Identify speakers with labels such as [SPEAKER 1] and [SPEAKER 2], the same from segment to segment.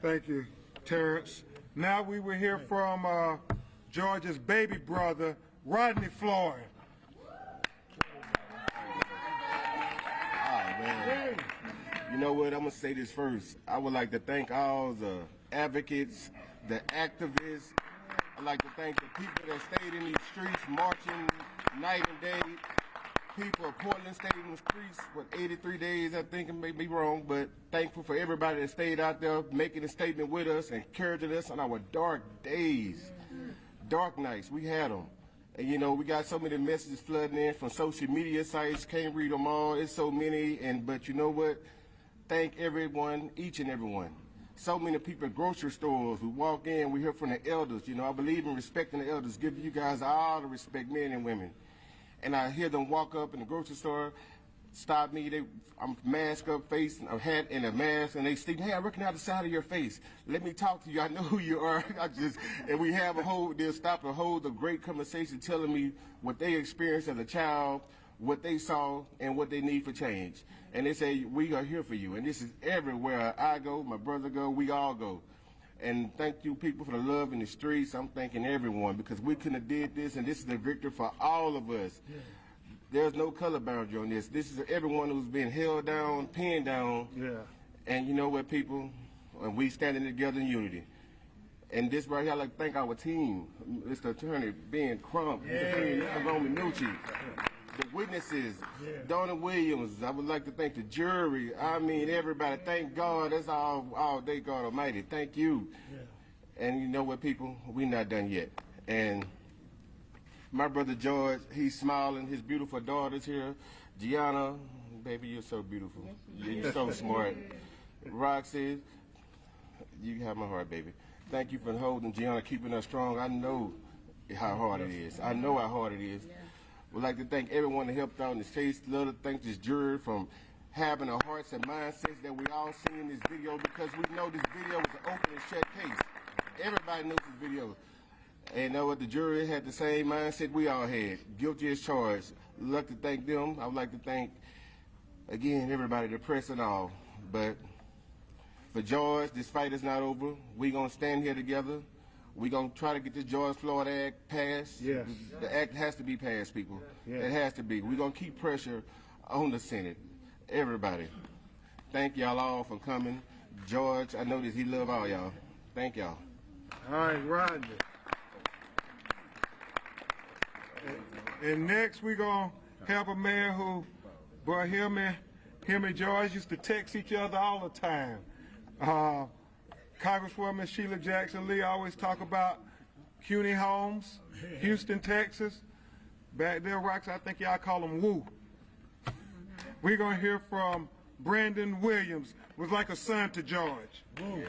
[SPEAKER 1] Thank you, Terrence. Now we will hear from George's baby brother, Rodney Floyd.
[SPEAKER 2] Man. You know what, I'm gonna say this first. I would like to thank all the advocates, the activists. I'd like to thank the people that stayed in these streets marching night and day. People of Portland stayed in the streets for 83 days, I think, it may be wrong, but thankful for everybody that stayed out there making a statement with us, encouraging us on our dark days, dark nights. We had them. And you know, we got so many messages flooding in from social media sites, can't read them all, it's so many, but you know what? Thank everyone, each and every one. So many people at grocery stores, we walk in, we hear from the elders. You know, I believe in respecting the elders, give you guys all the respect, men and women. And I hear them walk up in the grocery store, stop me, I'm mask up, face, a hat and a mask, and they say, hey, I recognize the side of your face. Let me talk to you, I know who you are. And we have they'll stop and hold a great conversation telling me what they experienced as a child, what they saw, and what they need for change. And they say, we are here for you. And this is everywhere I go, my brother go, we all go. And thank you people for the love in the streets. I'm thanking everyone because we couldn't have did this, and this is a victory for all of us. Yeah. There's no color boundary on this. This is everyone who's been held down, pinned down. Yeah. And you know what, people? And we standing together in unity. And this right here, I'd like to thank our team, Mr. Attorney Ben Crump, Mr. Roman Nucci, the witnesses, Donna Williams. I would like to thank the jury. I mean, everybody. Thank God. That's all day, God Almighty. Thank you. Yeah. And you know what, people? We're not done yet. And my brother George, he's smiling. His beautiful daughter's here. Gianna, baby, you're so beautiful. You're so smart. Roxy, you have my heart, baby. Thank you for holding Gianna, keeping us strong. I know how hard it is. I know how hard it is. We'd like to thank everyone that helped out in this case. Love to thank this jury from having the hearts and mindsets that we all see in this video, because we know this video was an open and shut case. Everybody knows this video. And know what, the jury had the same mindset we all had. Guilty as charged. I'd like to thank them. I would like to thank, again, everybody, the press and all. But for George, this fight is not over. We're going to stand here together. We're going to try to get this George Floyd Act passed. Yes. The act has to be passed, people. Yes. It has to be. We're going to keep pressure on the Senate. Everybody. Thank y'all all for coming. George, I know that he love all y'all. Thank y'all.
[SPEAKER 1] All right, Rodney. And next we're going to have a man who, boy, him and George used to text each other all the time. Congresswoman Sheila Jackson Lee always talk about CUNY Homes, Houston, Texas. Back there, Rox, I think y'all call them Woo. We're going to hear from Brandon Williams, was like a son to George. Woo.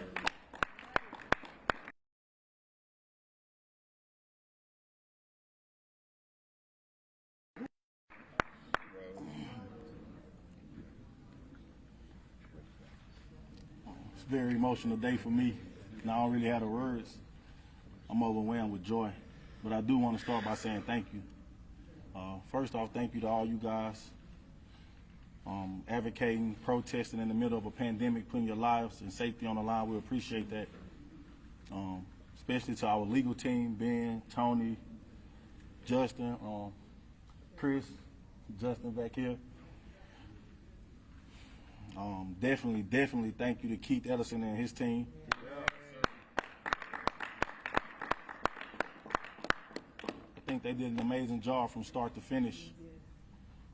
[SPEAKER 3] It's a very emotional day for me, and I don't really have the words. I'm overwhelmed with joy, but I do want to start by saying thank you. First off, thank you to all you guys advocating, protesting in the middle of a pandemic, putting your lives and safety on the line. We appreciate that. Especially to our legal team, Ben, Tony, Justin, Chris, Justin back here. Definitely thank you to Keith Ellison and his team. I think they did an amazing job from start to finish.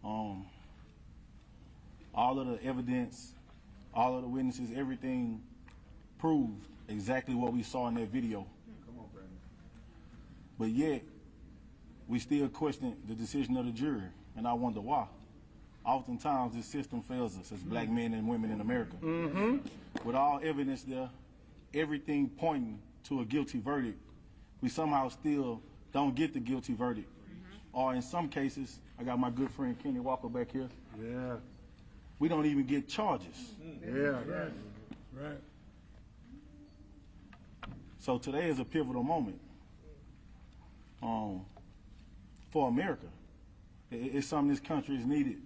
[SPEAKER 3] All of the evidence, all of the witnesses, everything proved exactly what we saw in that video. But yet, we still question the decision of the jury, and I wonder why. Oftentimes, this system fails us as black men and women in America. With all evidence there, everything pointing to a guilty verdict, we somehow still don't get the guilty verdict. Or in some cases, I got my good friend Kenny Walker back here.
[SPEAKER 1] Yeah.
[SPEAKER 3] We don't even get charges.
[SPEAKER 1] Yeah, right.
[SPEAKER 3] So today is a pivotal moment for America. It's something this country has needed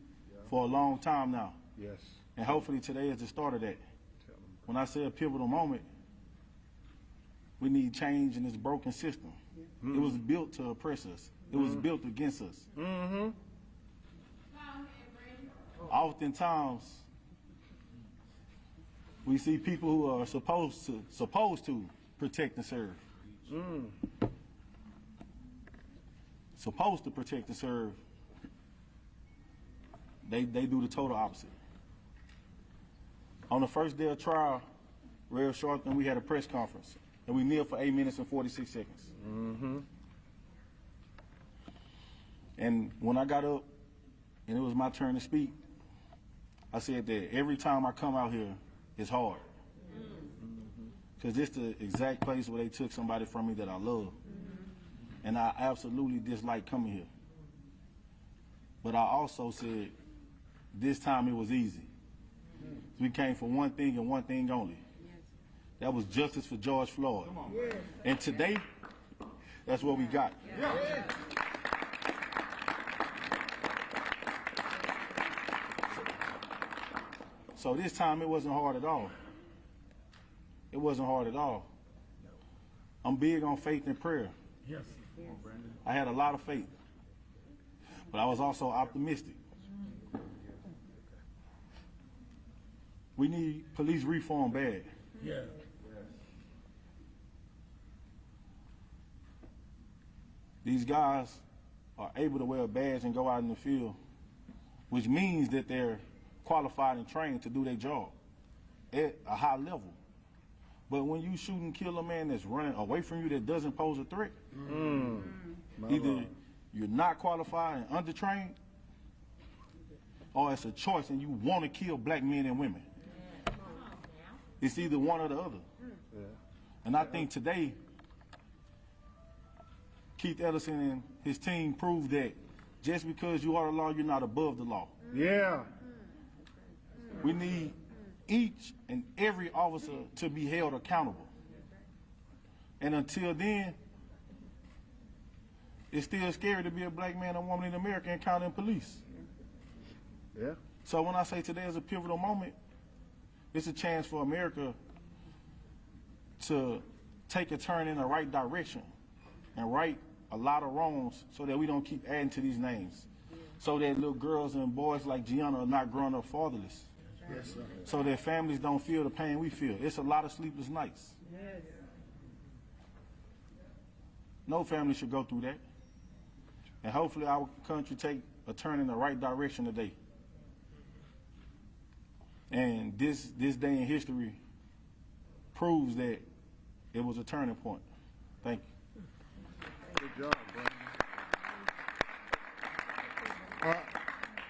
[SPEAKER 3] for a long time now.
[SPEAKER 1] Yes.
[SPEAKER 3] And hopefully today is the start of that. When I say a pivotal moment, We need change in this broken system. It was built to oppress us. It was built against us. Oftentimes, we see people who are supposed to protect and serve. Supposed to protect and serve. They do the total opposite. On the first day of trial, Rev Chauvin, we had a press conference, and we kneeled for 8 minutes and 46 seconds. And when I got up, and it was my turn to speak, I said that every time I come out here, it's hard. Because it's the exact place where they took somebody from me that I love. And I absolutely dislike coming here. But I also said, this time it was easy. We came for one thing and one thing only. That was justice for George Floyd. And today, that's what we got. So this time it wasn't hard at all. It wasn't hard at all. I'm big on faith and prayer.
[SPEAKER 4] Yes.
[SPEAKER 3] I had a lot of faith, but I was also optimistic. We need police reform bad.
[SPEAKER 4] Yeah.
[SPEAKER 3] These guys are able to wear a badge and go out in the field, which means that they're qualified and trained to do their job at a high level. But when you shoot and kill a man that's running away from you that doesn't pose a threat, either you're not qualified and undertrained, or it's a choice and you want to kill black men and women. It's either one or the other. And I think today, Keith Ellison and his team proved that just because you are the law, you're not above the law.
[SPEAKER 1] Yeah.
[SPEAKER 3] We need each and every officer to be held accountable. And until then, it's still scary to be a black man or woman in America encountering police.
[SPEAKER 1] Yeah.
[SPEAKER 3] So when I say today is a pivotal moment, it's a chance for America to take a turn in the right direction and right a lot of wrongs so that we don't keep adding to these names. So that little girls and boys like Gianna are not growing up fatherless.
[SPEAKER 4] Yes, sir.
[SPEAKER 3] So their families don't feel the pain we feel. It's a lot of sleepless nights. No family should go through that. And hopefully our country take a turn in the right direction today. And this day in history proves that it was a turning point. Thank you.
[SPEAKER 1] Good job, Brandon.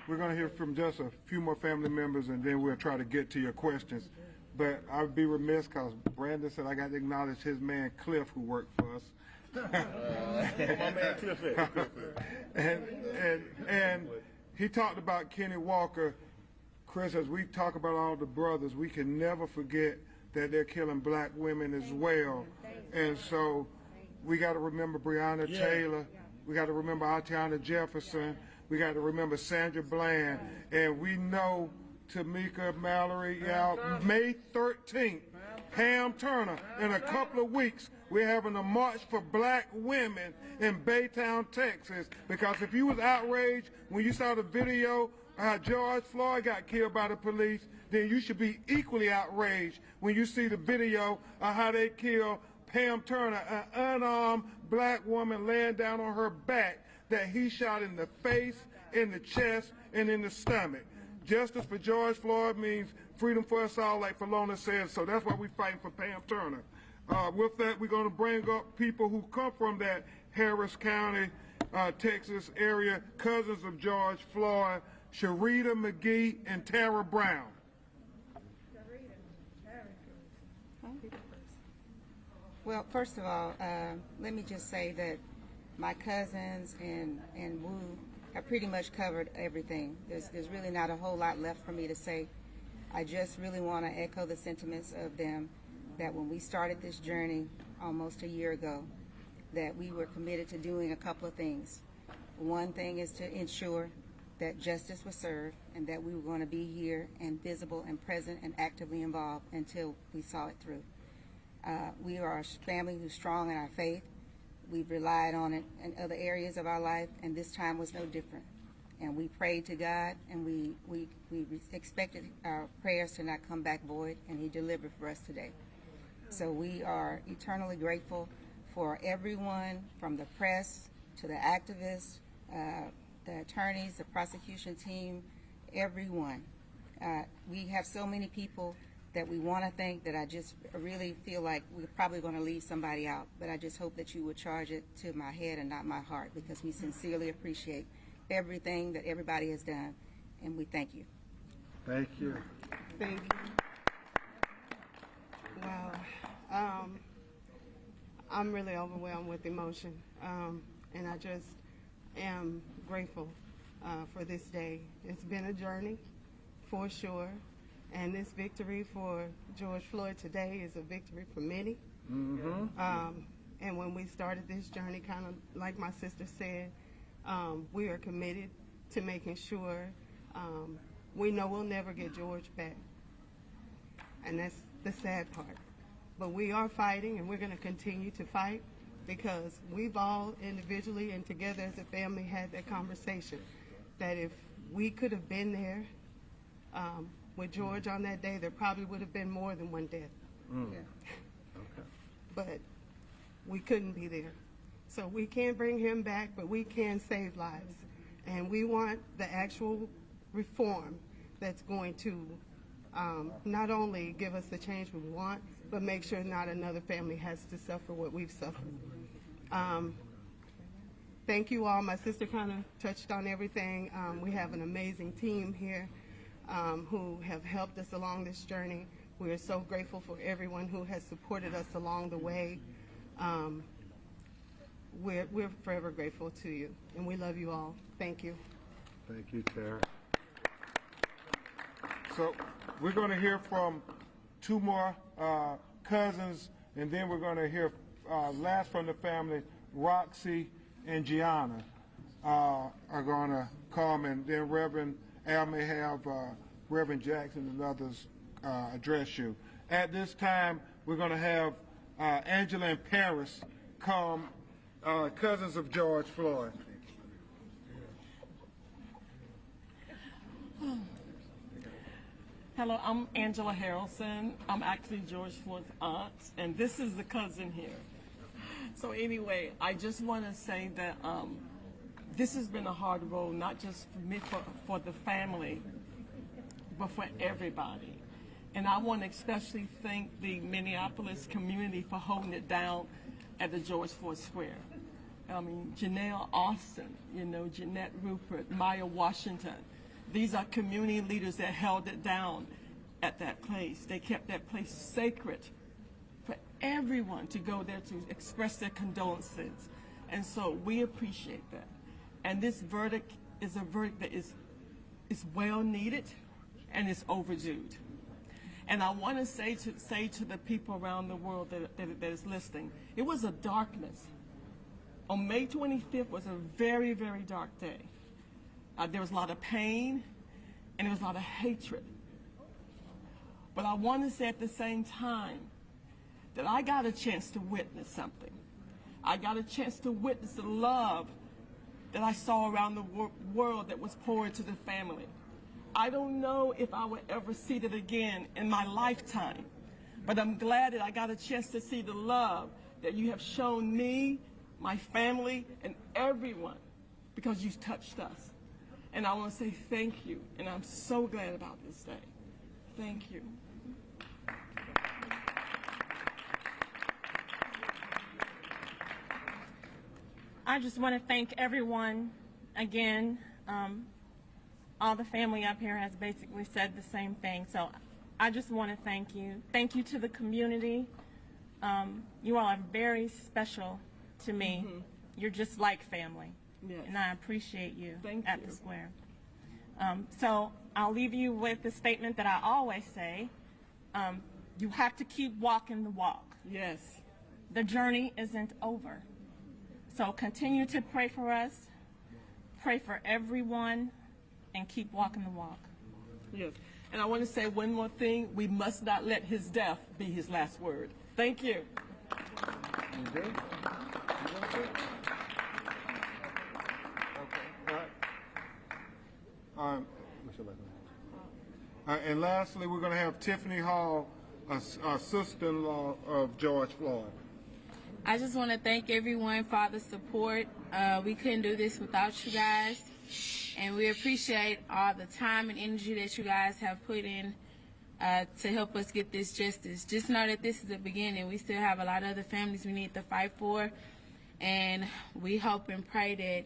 [SPEAKER 1] We're going to hear from just a few more family members, and then we'll try to get to your questions. But I'd be remiss because Brandon said I got to acknowledge his man Cliff, who worked for us.
[SPEAKER 3] My man Cliff.
[SPEAKER 1] And he talked about Kenny Walker. Chris, as we talk about all the brothers, we can never forget that they're killing black women as well. And so we got to remember Breonna Taylor. We got to remember Atiana Jefferson. We got to remember Sandra Bland. And we know Tamika Mallory, May 13th, Pam Turner. In a couple of weeks, we're having a march for black women in Baytown, Texas. Because if you was outraged when you saw the video how George Floyd got killed by the police, then you should be equally outraged when you see the video of how they killed Pam Turner, an unarmed black woman laying down on her back that he shot in the face, in the chest, and in the stomach. Justice for George Floyd means freedom for us all, like Falona said, so that's why we're fighting for Pam Turner. With that, we're going to bring up people who come from that Harris County, Texas area, cousins of George Floyd, Sharita McGee and Tara Brown.
[SPEAKER 5] Well, first of all, let me just say that my cousins and Wu have pretty much covered everything. There's really not a whole lot left for me to say. I just really want to echo the sentiments of them that when we started this journey almost a year ago, that we were committed to doing a couple of things. One thing is to ensure that justice was served and that we were going to be here and visible and present and actively involved until we saw it through. We are a family who's strong in our faith. We've relied on it in other areas of our life, and this time was no different. And we prayed to God, and we expected our prayers to not come back void, and He delivered for us today. So we are eternally grateful for everyone, from the press to the activists, the attorneys, the prosecution team, everyone. We have so many people that we want to thank that I just really feel like we're probably going to leave somebody out. But I just hope that you would charge it to my head and not my heart, because we sincerely appreciate everything that everybody has done, and we thank you.
[SPEAKER 1] Thank you.
[SPEAKER 4] Thank you. Wow. I'm really overwhelmed with emotion, and I just am grateful for this day. It's been a journey, for sure, and this victory for George Floyd today is a victory for many. And when we started this journey, kind of like my sister said, we are committed to making sure we know we'll never get George back. And that's the sad part. But we are fighting, and we're going to continue to fight, because we've all individually and together as a family had that conversation that if we could have been there with George on that day, there probably would have been more than one death. But we couldn't be there. So we can't bring him back, but we can save lives. And we want the actual reform that's going to not only give us the change we want, but make sure not another family has to suffer what we've suffered. Thank you all. My sister kind of touched on everything. We have an amazing team here who have helped us along this journey. We are so grateful for everyone who has supported us along the way. We're forever grateful to you, and we love you all. Thank you.
[SPEAKER 1] Thank you, Tara. So we're going to hear from two more cousins, and then we're going to hear last from the family, Roxy and Gianna are going to come, and then Reverend Al may have Reverend Jackson and others address you. At this time, we're going to have Angela and Paris come, cousins of George Floyd.
[SPEAKER 6] Hello, I'm Angela Harrelson. I'm actually George Floyd's aunt, and this is the cousin here. So anyway, I just want to say that this has been a hard road, not just for me, for the family, but for everybody. And I want to especially thank the Minneapolis community for holding it down at the George Floyd Square. I mean, Janelle Austin, Jeanette Rupert, Maya Washington. These are community leaders that held it down at that place. They kept that place sacred for everyone to go there to express their condolences. And so we appreciate that. And this verdict is a verdict that is well needed and is overdue. And I want to say to the people around the world that is listening, it was a darkness. On May 25th was a very, very dark day. There was a lot of pain, and there was a lot of hatred. But I want to say at the same time that I got a chance to witness something. I got a chance to witness the love that I saw around the world that was poured to the family. I don't know if I will ever see that again in my lifetime, but I'm glad that I got a chance to see the love that you have shown me, my family, and everyone, because you've touched us. And I want to say thank you, and I'm so glad about this day. Thank you.
[SPEAKER 7] I just want to thank everyone again. All the family up here has basically said the same thing, so I just want to thank you. Thank you to the community. You all are very special to me. Mm-hmm. You're just like family. Yes. And I appreciate you at the square. So I'll leave you with the statement that I always say. You have to keep walking the walk.
[SPEAKER 6] Yes.
[SPEAKER 7] The journey isn't over. So continue to pray for us, pray for everyone, and keep walking the walk.
[SPEAKER 6] Yes. And I want to say one more thing. We must not let his death be his last word. Thank you.
[SPEAKER 1] You good? You want to? Okay. All right. And lastly, we're going to have Tiffany Hall, sister-in-law of George Floyd.
[SPEAKER 8] I just want to thank everyone for all the support. We couldn't do this without you guys, and we appreciate all the time and energy that you guys have put in to help us get this justice. Just know that this is the beginning. We still have a lot of other families we need to fight for, and we hope and pray that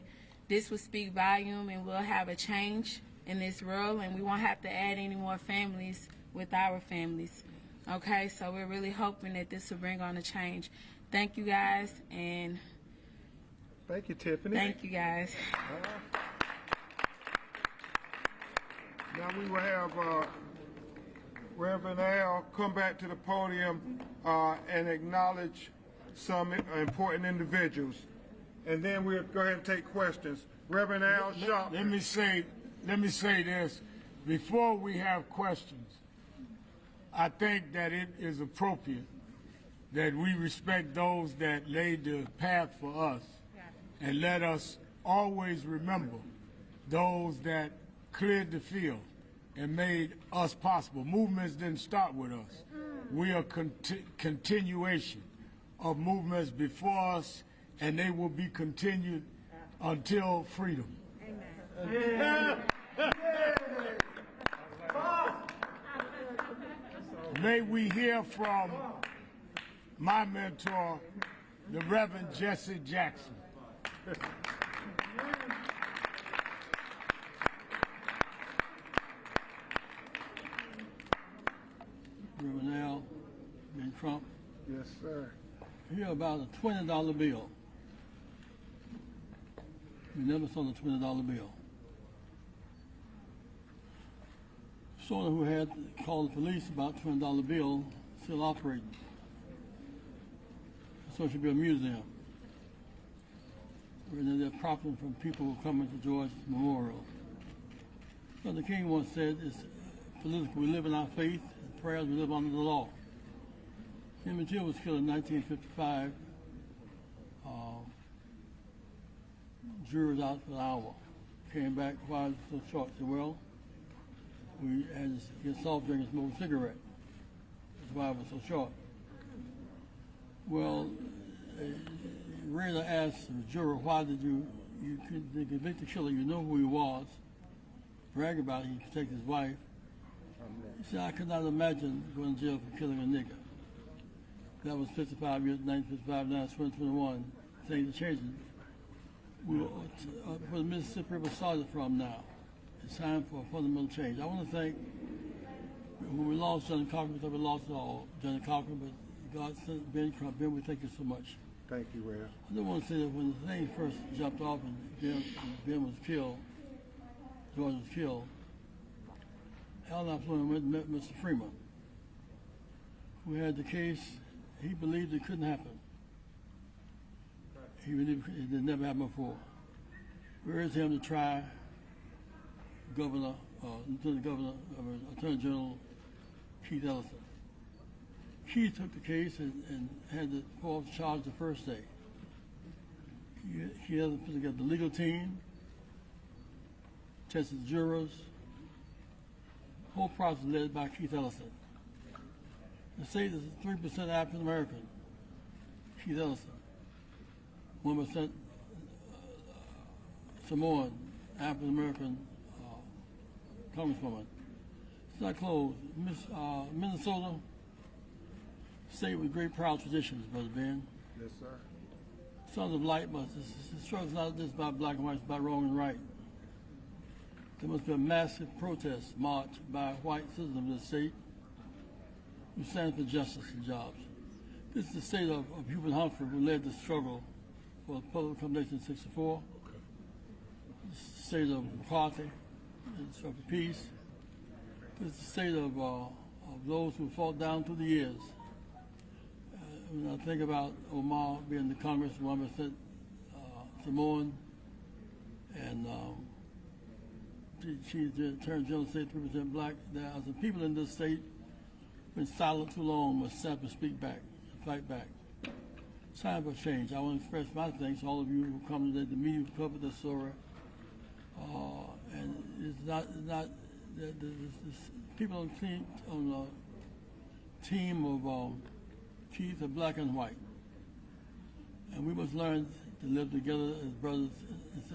[SPEAKER 8] this will speak volume and we'll have a change in this world, and we won't have to add any more families with our families. Okay, so we're really hoping that this will bring on a change. Thank you guys, and
[SPEAKER 1] thank you, Tiffany.
[SPEAKER 8] thank you guys.
[SPEAKER 1] Now we will have Reverend Al come back to the podium and acknowledge some important individuals, and then we'll go ahead and take questions. Reverend Al Sharp.
[SPEAKER 9] Let me say this before we have questions. I think that it is appropriate that we respect those that laid the path for us, and let us always remember those that cleared the field and made us possible. Movements didn't start with us. We are continuation of movements before us, and they will be continued until freedom. Amen. May we hear from my mentor, the Reverend Jesse Jackson.
[SPEAKER 10] Reverend Al, Ben Trump.
[SPEAKER 1] Yes, sir.
[SPEAKER 10] Here about a $20 bill. We never saw the $20 bill. Someone who had called the police about $20 bill still operating. So it should be a museum. Where they're profiting from people who come into George Memorial. Brother King once said, it's political. We live in our faith, and prayers we live under the law. Emmett Till was killed in 1955. Jurors out for an hour. Came back, why was it so short? Said, well, we had to get soft drink and smoke a cigarette. That's why it was so short. Well, Rayner asked the juror, why did you convict the killer? You know who he was. Brag about it, he protected his wife. He said, I could not imagine going to jail for killing a nigger. That was 55 years, 1955, now it's 2021. Things are changing. Where the Mississippi River started from now. It's time for a fundamental change. I want to thank, when we lost Johnny Cochran, we lost it all, Johnny Cochran, but God sent Ben Trump. Ben, we thank you so much.
[SPEAKER 1] Thank you, Rev.
[SPEAKER 10] I do want to say that when the thing first jumped off and Ben was killed, George was killed, Al and I went and met Mr. Freeman, who had the case. He believed it couldn't happen. He believed it had never happened before. We urged him to try Lieutenant Governor, Attorney General Keith Ellison. Keith took the case and had the false charge the first day. He had to put together the legal team, tested jurors. The whole process led by Keith Ellison. The state is 3% African American. Keith Ellison. 1% Samoan, African American Congresswoman. It's not closed. Minnesota, state with great proud traditions, Brother Ben.
[SPEAKER 1] Yes, sir.
[SPEAKER 10] Sons of Light must. The struggle is not just about black and white, it's about wrong and right. There must be a massive protest march by white citizens of the state who stand for justice and jobs. This is the state of Hubert Humphrey, who led the struggle for public accommodation in '64. This is the state of McCarthy, and struggle for peace. This is the state of those who fought down through the years. When I think about Omar being the Congress 1% Samoan, and she's the Attorney General state 3% black. There are some people in this state been silent too long, must step and speak back. fight back. It's time for change. I want to express my thanks to all of you who come today, to me who covered this story. And it's not the people on the team of chiefs are black and white, and we must learn to live together as brothers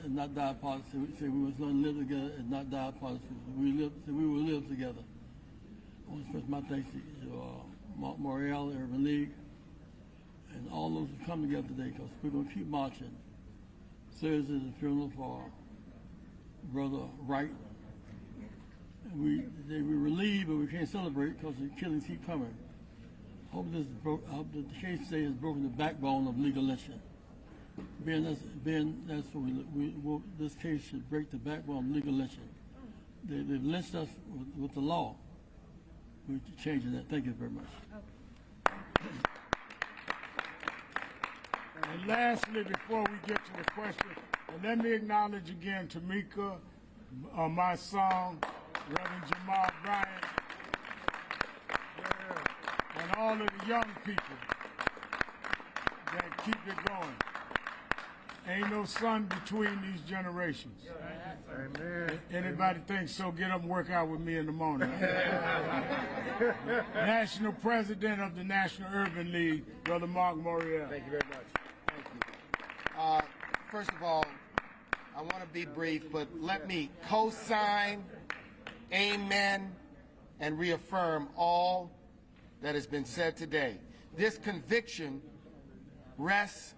[SPEAKER 10] and not die apart. So we must learn to live together and not die apart. We will live together. I want to express my thanks to Moriel, Urban League, and all those who come together today, because we're going to keep marching. Thursday is the funeral for Brother Wright. And we relieved, but we can't celebrate because the killings keep coming. I hope that the case today has broken the backbone of legal lynching. That's what this case should break the backbone of legal lynching. They've lynched us with the law. We're changing that. Thank you very much.
[SPEAKER 9] And lastly, before we get to the question, let me acknowledge again Tamika, my son, Reverend Jamal Bryant, and all of the young people that keep it going. Ain't no sun between these generations.
[SPEAKER 1] Amen.
[SPEAKER 9] Anybody thinks so, get up and work out with me in the morning. National President of the National Urban League, Brother Mark Moriel.
[SPEAKER 11] Thank you very much. Thank you. First of all, I want to be brief, but let me co-sign, amen, and reaffirm all that has been said today. This conviction rests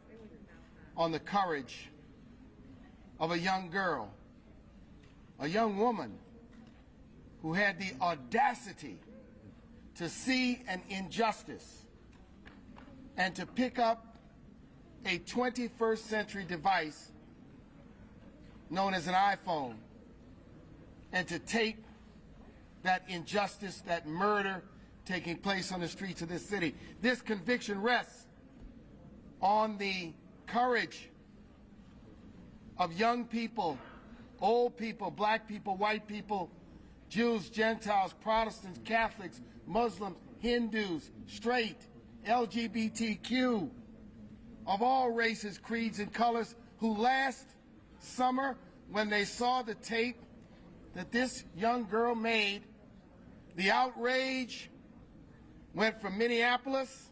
[SPEAKER 11] on the courage of a young girl, a young woman who had the audacity to see an injustice and to pick up a 21st century device known as an iPhone and to tape that injustice, that murder taking place on the streets of this city. This conviction rests on the courage of young people, old people, black people, white people, Jews, Gentiles, Protestants, Catholics, Muslims, Hindus, straight, LGBTQ, of all races, creeds, and colors, who last summer, when they saw the tape that this young girl made, the outrage went from Minneapolis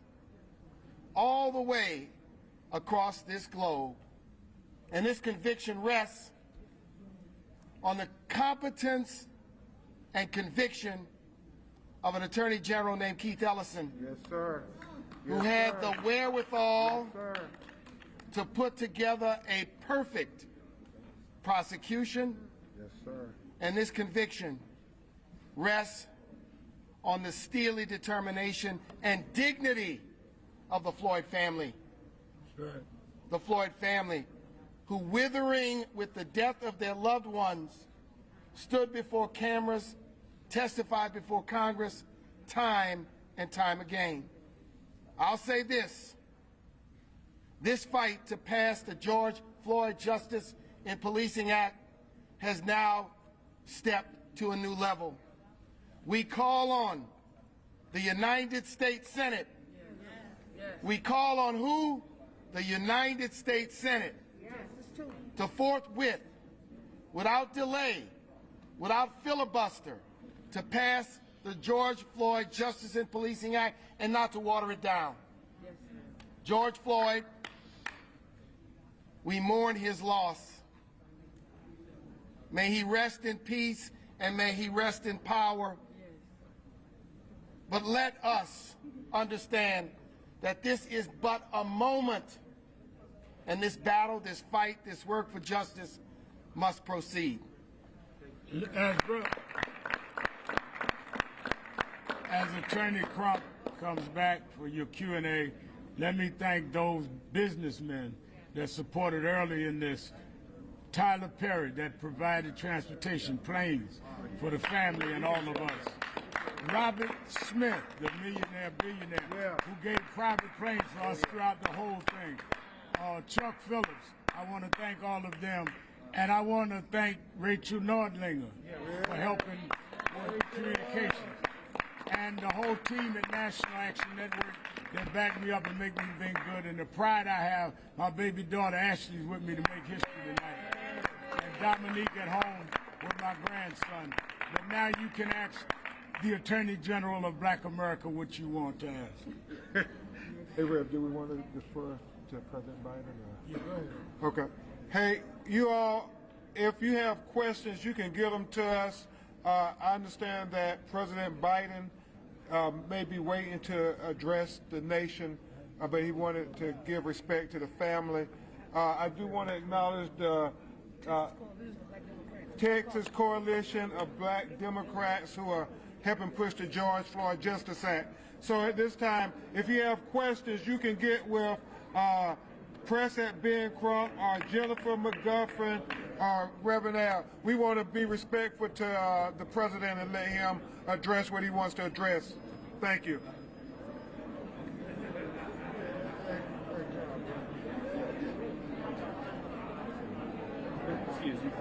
[SPEAKER 11] all the way across this globe. And this conviction rests on the competence and conviction of an Attorney General named Keith Ellison,
[SPEAKER 1] Yes, sir.
[SPEAKER 11] who
[SPEAKER 1] Yes,
[SPEAKER 11] had
[SPEAKER 1] sir.
[SPEAKER 11] the wherewithal
[SPEAKER 1] Yes, sir.
[SPEAKER 11] to put together a perfect prosecution.
[SPEAKER 1] Yes, sir.
[SPEAKER 11] And this conviction rests on the steely determination and dignity of the Floyd family.
[SPEAKER 9] That's right.
[SPEAKER 11] The Floyd family, who, withering with the death of their loved ones, stood before cameras, testified before Congress time and time again. I'll say this. This fight to pass the George Floyd Justice in Policing Act has now stepped to a new level. We call on the United States Senate. We call on who? The United States Senate to forthwith, without delay, without filibuster, to pass the George Floyd Justice in Policing Act and not to water it down. George Floyd, we mourn his loss. May he rest in peace and may he rest in power. But let us understand that this is but a moment, and this battle, this fight, this work for justice must proceed.
[SPEAKER 9] As Attorney Crump comes back for your Q&A, let me thank those businessmen that supported early in this. Tyler Perry, that provided transportation, planes for the family and all of us. Robert Smith, the billionaire, who gave private planes for us throughout the whole thing. Chuck Phillips, I want to thank all of them. And I want to thank Rachel Nordlinger for helping with communications. and the whole team at National Action Network that back me up and make me think good. And the pride I have, my baby daughter Ashley's with me to make history tonight. And Dominique at home with my grandson. But now you can ask the Attorney General of Black America what you want to ask.
[SPEAKER 1] Hey, Rev, do we want to defer to President Biden? Or?
[SPEAKER 9] Yeah, go ahead.
[SPEAKER 1] Okay. Hey, you all, if you have questions, you can give them to us. I understand that President Biden may be waiting to address the nation, but he wanted to give respect to the family. I do want to acknowledge the Texas Coalition of Black Democrats who are helping push the George Floyd Justice Act. So at this time, if you have questions, you can get with Press at Ben Crump or Jennifer McGuffin or Reverend Al. We want to be respectful to the president and let him address what he wants to address. Thank you.
[SPEAKER 12] Excuse me.